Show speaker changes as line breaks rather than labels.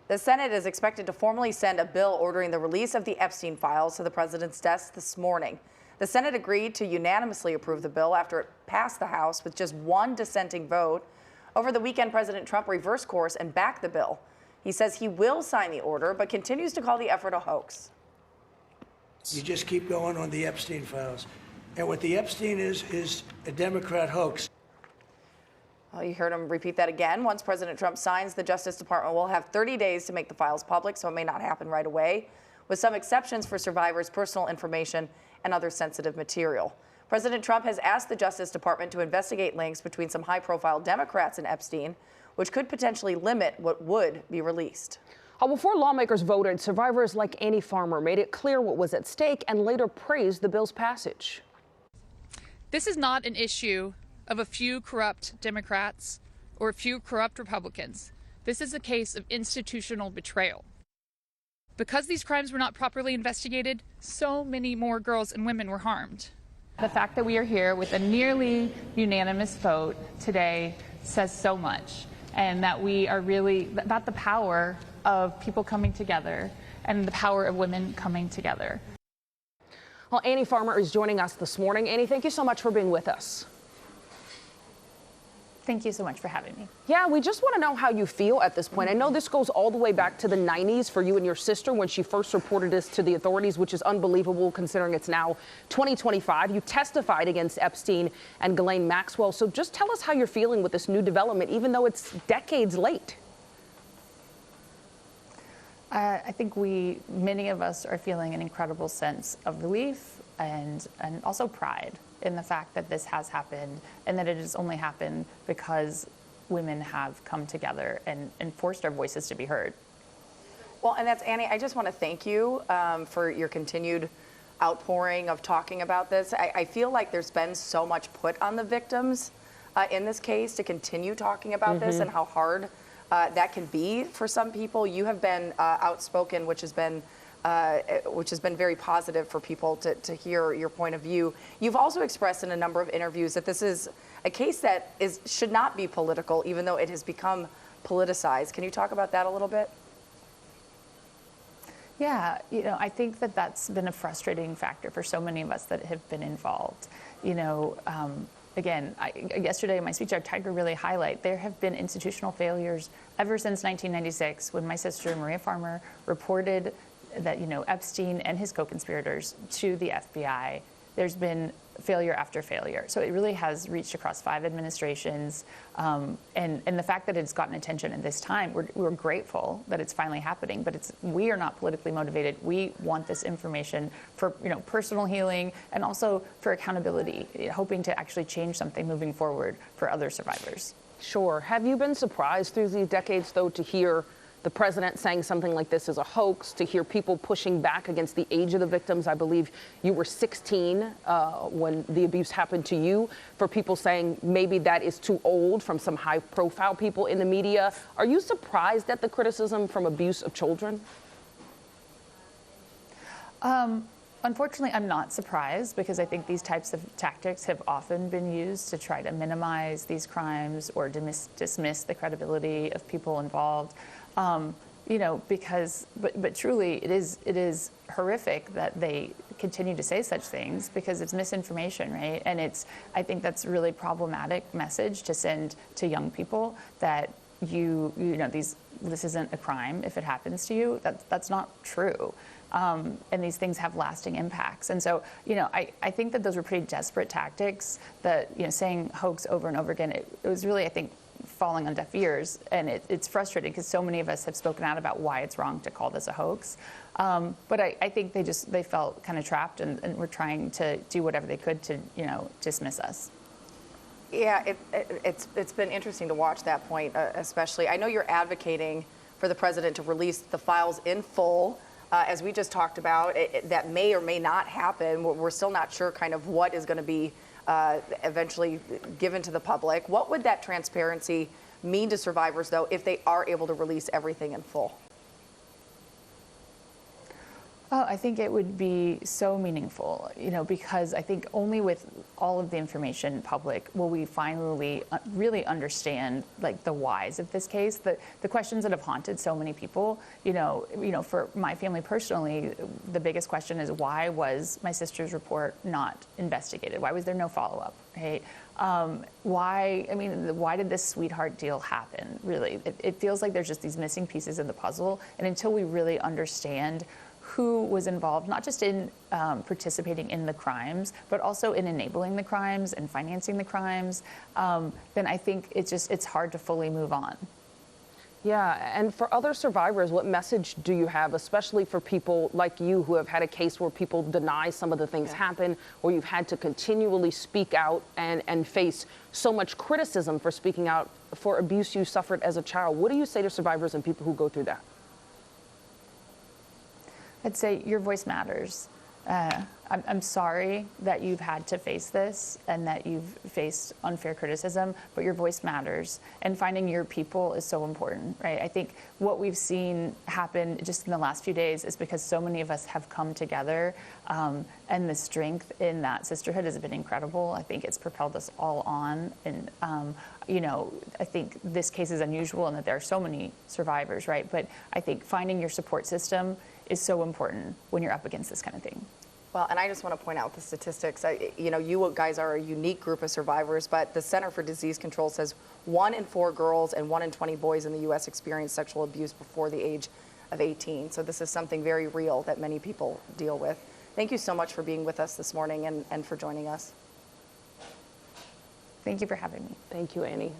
The Senate is expected to formally send a bill ordering the release of the Epstein Files to the president's desk this morning. The Senate agreed to unanimously approve the bill after it passed the House with just one dissenting vote. Over the weekend, President Trump reversed course and backed the bill. He says he will sign the order, but continues to call the effort a hoax.
You just keep going on the Epstein Files. And what the Epstein is a Democrat hoax.
Well, you heard him repeat that again. Once President Trump signs, the Justice Department will have 30 days to make the files public, so it may not happen right away, with some exceptions for survivors' personal information and other sensitive material. President Trump has asked the Justice Department to investigate links between some high-profile Democrats and Epstein, which could potentially limit what would be released.
Before lawmakers voted, survivors like Annie Farmer made it clear what was at stake and later praised the bill's passage.
This is not an issue of a few corrupt Democrats or a few corrupt Republicans. This is a case of institutional betrayal. Because these crimes were not properly investigated, so many more girls and women were harmed.
The fact that we are here with a nearly unanimous vote today says so much, and that we are really about the power of people coming together and the power of women coming together.
Well, Annie Farmer is joining us this morning. Annie, thank you so much for being with us.
Thank you so much for having me.
Yeah, we just want to know how you feel at this point. I know this goes all the way back to the 90s for you and your sister when she first reported this to the authorities, which is unbelievable considering it's now 2025. You testified against Epstein and Ghislaine Maxwell. So just tell us how you're feeling with this new development, even though it's decades late.
I think many of us are feeling an incredible sense of relief and also pride in the fact that this has happened and that it has only happened because women have come together and forced our voices to be heard.
Well, and that's Annie. I just want to thank you for your continued outpouring of talking about this. I feel like there's been so much put on the victims in this case to continue talking about this and how hard that can be for some people. You have been outspoken, which has been very positive for people to hear your point of view. You've also expressed in a number of interviews that this is a case that should not be political, even though it has become politicized. Can you talk about that a little bit?
Yeah, I think that that's been a frustrating factor for so many of us that have been involved. Again, yesterday in my speech, I tried to really highlight there have been institutional failures ever since 1996 when my sister, Maria Farmer, reported that, Epstein and his co-conspirators to the FBI. There's been failure after failure. So it really has reached across 5 administrations. And the fact that it's gotten attention at this time, we're grateful that it's finally happening. But we are not politically motivated. We want this information for personal healing and also for accountability, hoping to actually change something moving forward for other survivors.
Sure. Have you been surprised through these decades, though, to hear the president saying something like this is a hoax, to hear people pushing back against the age of the victims? I believe you were 16 when the abuse happened to you, for people saying maybe that is too old from some high-profile people in the media. Are you surprised at the criticism from abuse of children?
Unfortunately, I'm not surprised because I think these types of tactics have often been used to try to minimize these crimes or dismiss the credibility of people involved. But truly it is horrific that they continue to say such things because it's misinformation, right? And I think that's a really problematic message to send to young people that this isn't a crime if it happens to you. That's not true. And these things have lasting impacts. And so, I think that those were pretty desperate tactics that, saying hoax over and over again, it was really, I think, falling on deaf ears. And it's frustrating because so many of us have spoken out about why it's wrong to call this a hoax. But I think they felt kind of trapped and were trying to do whatever they could to, dismiss us.
Yeah, it's been interesting to watch that point, especially. I know you're advocating for the president to release the files in full. As we just talked about, that may or may not happen. We're still not sure kind of what is going to be eventually given to the public. What would that transparency mean to survivors, though, if they are able to release everything in full?
Oh, I think it would be so meaningful, because I think only with all of the information public will we finally really understand like the whys of this case, the questions that have haunted so many people. For my family personally, the biggest question is, why was my sister's report not investigated? Why was there no follow-up, right? Why did this sweetheart deal happen? Really, it feels like there's just these missing pieces in the puzzle, and until we really understand who was involved, not just in participating in the crimes, but also in enabling the crimes and financing the crimes, then I think it's hard to fully move on.
Yeah, and for other survivors, what message do you have, especially for people like you who have had a case where people deny some of the things happen, or you've had to continually speak out and face so much criticism for speaking out for abuse you suffered as a child? What do you say to survivors and people who go through that?
I'd say your voice matters. I'm sorry that you've had to face this and that you've faced unfair criticism, but your voice matters. And finding your people is so important, right? I think what we've seen happen just in the last few days is because so many of us have come together, and the strength in that sisterhood has been incredible. I think it's propelled us all on. And, I think this case is unusual in that there are so many survivors, right? But I think finding your support system is so important when you're up against this kind of thing.
Well, and I just want to point out the statistics. You guys are a unique group of survivors, but the Center for Disease Control says 1 in 4 girls and 1 in 20 boys in the U.S. experience sexual abuse before the age of 18. So this is something very real that many people deal with. Thank you so much for being with us this morning and for joining us.
Thank you for having me.
Thank you, Annie.